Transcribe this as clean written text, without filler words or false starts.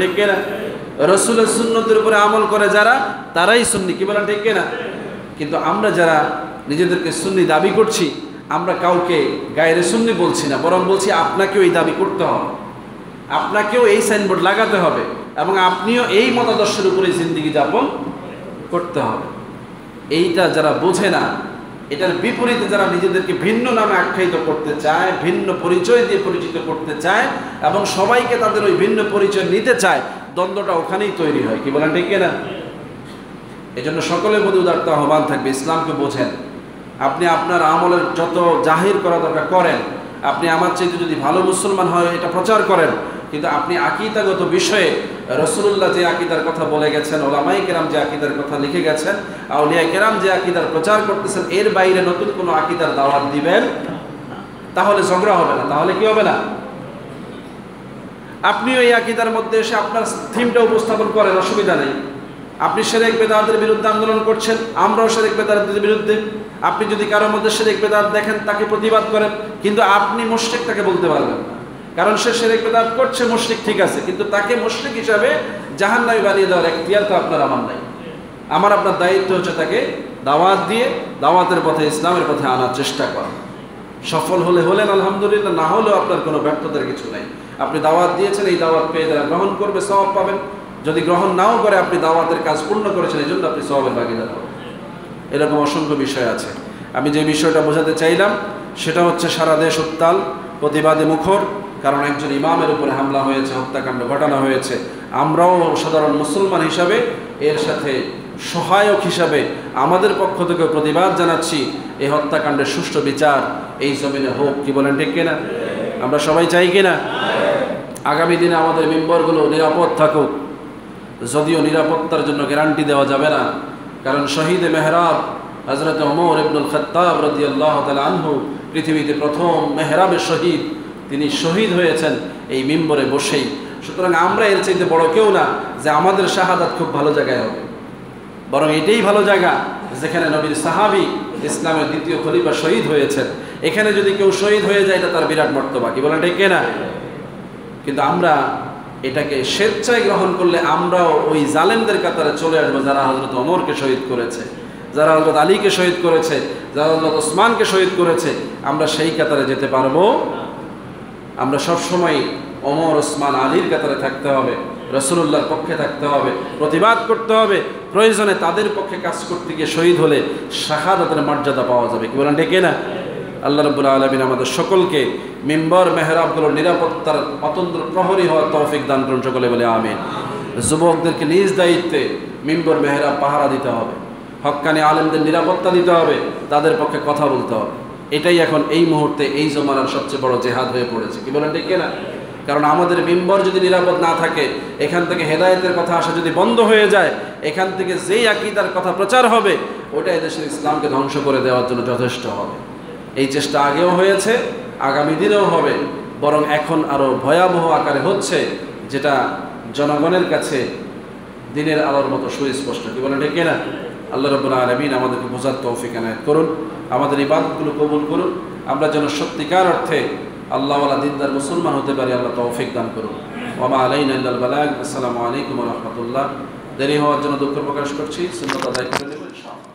ঠিক কিনা? রাসূলের সুন্নতের উপরে আমল করে যারা, তারাই সুন্নি। কি বলেন ঠিক কিনা? কিন্তু আমরা যারা নিজেদেরকে সুন্নি দাবি করছি, আমরা কাউকে গায়রে সুন্নি বলছি না, বরং বলছি আপনাকেও এই দাবি করতে হবে, আপনাকেও এই সাইনবোর্ড লাগাতে হবে এবং আপনিও এই মতাদর্শের উপরে জিন্দেগি যাপন করতে হবে। এইটা যারা বোঝে না, এটার বিপরীতে যারা নিজেদেরকে ভিন্ন নামে আখ্যায়িত করতে চায়, ভিন্ন পরিচয় দিয়ে পরিচিত করতে চায় এবং সবাইকে তাদের ওই ভিন্ন পরিচয় নিতে চায়, দ্বন্দ্বটা ওখানেই তৈরি হয়। কি বলেন ঠিক কিনা? এই জন্য সকলের প্রতি উদারতা আহ্বান থাকবে, ইসলামকে বোঝেন। আপনি আপনার আমলের যত জাহির করা দরকার করেন, আপনি আমার চাইতে যদি ভালো মুসলমান হয় এটা প্রচার করেন, কিন্তু আপনি আকীদাগত বিষয়ে রাসূলুল্লাহ যে আকীদার কথা বলে গেছেন, ওলামায়ে কেরাম যে আকীদার কথা লিখে গেছেন, আউলিয়া কেরাম যে আকীদার প্রচার করতেছেন, এর বাইরে নতুন কোনো আকীদার দাওয়াত দিবেন, তাহলে ঝগড়া হবে না। তাহলে কি হবে না? আপনিও এই আকীদার মধ্যে এসে আপনার থিমটা উপস্থাপন করেন, অসুবিধা নেই। আপনি শিরক বিদআতের বিরুদ্ধে আন্দোলন করছেন, আমরাও শিরক বিদআতের বিরুদ্ধে। আপনি যদি কারোর মধ্যে শিরক বিদআত দেখেন, তাকে প্রতিবাদ করেন, কিন্তু আপনি মুশরিক তাকে বলতে পারবেন না, কারণ সে শিরক বিদআত করছে, মুশরিক ঠিক আছে, কিন্তু তাকে মুশরিক হিসাবে জাহান্নামী বানিয়ে দেওয়ার এখতিয়ার তো আপনার আমার নাই। আমার আপনার দায়িত্ব হচ্ছে তাকে দাওয়াত দিয়ে দাওয়াতের পথে, ইসলামের পথে আনার চেষ্টা করা। সফল হলে হলেন আলহামদুলিল্লাহ, না হলেও আপনার কোনো ব্যর্থতার কিছু নাই। আপনি দাওয়াত দিয়েছেন, এই দাওয়াত পেয়ে যারা গ্রহণ করবে সওয়াব পাবেন, যদি গ্রহণ নাও করে আপনি দাওয়াতের কাজ পূর্ণ করেছেন, এই জন্য আপনি সওয়াবের ভাগীদার হবেন। এরকম অসংখ্য বিষয় আছে। আমি যে বিষয়টা বোঝাতে চাইলাম সেটা হচ্ছে, সারা দেশ উত্তাল, প্রতিবাদে মুখর, কারণ একজন ইমামের উপরে হামলা হয়েছে, হত্যাকাণ্ড ঘটানো হয়েছে। আমরাও সাধারণ মুসলমান হিসাবে এর সাথে সহায়ক হিসাবে আমাদের পক্ষ থেকে প্রতিবাদ জানাচ্ছি, এই হত্যাকাণ্ডের সুষ্ঠু বিচার এই জমিনে হোক। কি বলেন ঠিক কিনা? আমরা সবাই চাই কিনা? আগামী দিনে আমাদের মিম্বরগুলো নিরাপদ থাকুক, যদিও নিরাপত্তার জন্য গ্যারান্টি দেওয়া যাবে না, কারণ শহীদে মেহরাব হযরত ওমর ইবনুল খাত্তাব রাদিয়াল্লাহু তাআলা আনহু পৃথিবীতে প্রথম মেহরাবের শহীদ, তিনি শহীদ হয়েছেন এই মিম্বরে বসেই। সুতরাং আমরা এর চাইতে বড় কেউ না যে আমাদের শাহাদাত খুব ভালো জায়গায় হবে, বরং এটাই ভালো জায়গা যেখানে নবীর সাহাবী, ইসলামের দ্বিতীয় খলিফা শহীদ হয়েছেন। এখানে যদি কেউ শহীদ হয়ে যায়, এটা তার বিরাট মর্তবা। কি বলেন ঠিক কিনা? কিন্তু আমরা এটাকে স্বেচ্ছায় গ্রহণ করলে আমরাও ওই জালেমদের কাতারে চলে আসবো, যারা হযরত ওমরকে শহীদ করেছে, যারা হযরত আলীকে শহীদ করেছে, যারা হযরত ওসমানকে শহীদ করেছে। আমরা সেই কাতারে যেতে পারবো? আমরা সবসময় ওমর, ওসমান, আলীর কাতারে থাকতে হবে, রাসূলুল্লাহর পক্ষে থাকতে হবে, প্রতিবাদ করতে হবে। প্রয়োজনে তাদের পক্ষে কাজ করতে গিয়ে শহীদ হলে শাহাদাতের মর্যাদা পাওয়া যাবে। কি বলেন ঠিক কিনা? আল্লাহ রাব্বুল আলামিন আমাদের সকলকে মিম্বর মেহরাবগুলোর নিরাপত্তার অতন্ত্র প্রহরী হওয়ার তৌফিক দান করুন, সকলে বলে আমিন। যুবকদেরকে নিজ দায়িত্বে মিম্বর মেহরাব পাহারা দিতে হবে, হক্কানি আলেমদের নিরাপত্তা দিতে হবে, তাদের পক্ষে কথা বলতে হবে। এটাই এখন এই মুহূর্তে এই জমানার সবচেয়ে বড় জেহাদ হয়ে পড়েছে। কি বলেন ঠিক কিনা? কারণ আমাদের মিম্বর যদি নিরাপদ না থাকে, এখান থেকে হেদায়েতের কথা আসা যদি বন্ধ হয়ে যায়, এখান থেকে যেই আকীদার কথা প্রচার হবে, ওটা এদেশের ইসলামকে ধ্বংস করে দেওয়ার জন্য যথেষ্ট হবে। এই চেষ্টা আগেও হয়েছে, আগামী দিনেও হবে, বরং এখন আরও ভয়াবহ আকারে হচ্ছে, যেটা জনগণের কাছে দিনের আলোর মতো সুস্পষ্ট। কি বলেন ঠিক কিনা? আল্লাহ রাব্বুল আলামিন আমাদেরকে বোঝার তৌফিক এনায়েত করুন, আমাদের ইবাদতগুলো কবুল করুন, আমরা যেন সত্যিকার অর্থে আল্লাহওয়ালা দিনদার মুসলমান হতে পারি, আল্লাহ তৌফিক দান করুন। ওয়া মা আলাইনা ইল্লাল বালাগ। আসসালামু আলাইকুম ওয়া রাহমাতুল্লাহ। দেরি হওয়ার জন্য দুঃখ প্রকাশ করছি, সুন্নাত আদায় করে নেব ইনশাআল্লাহ।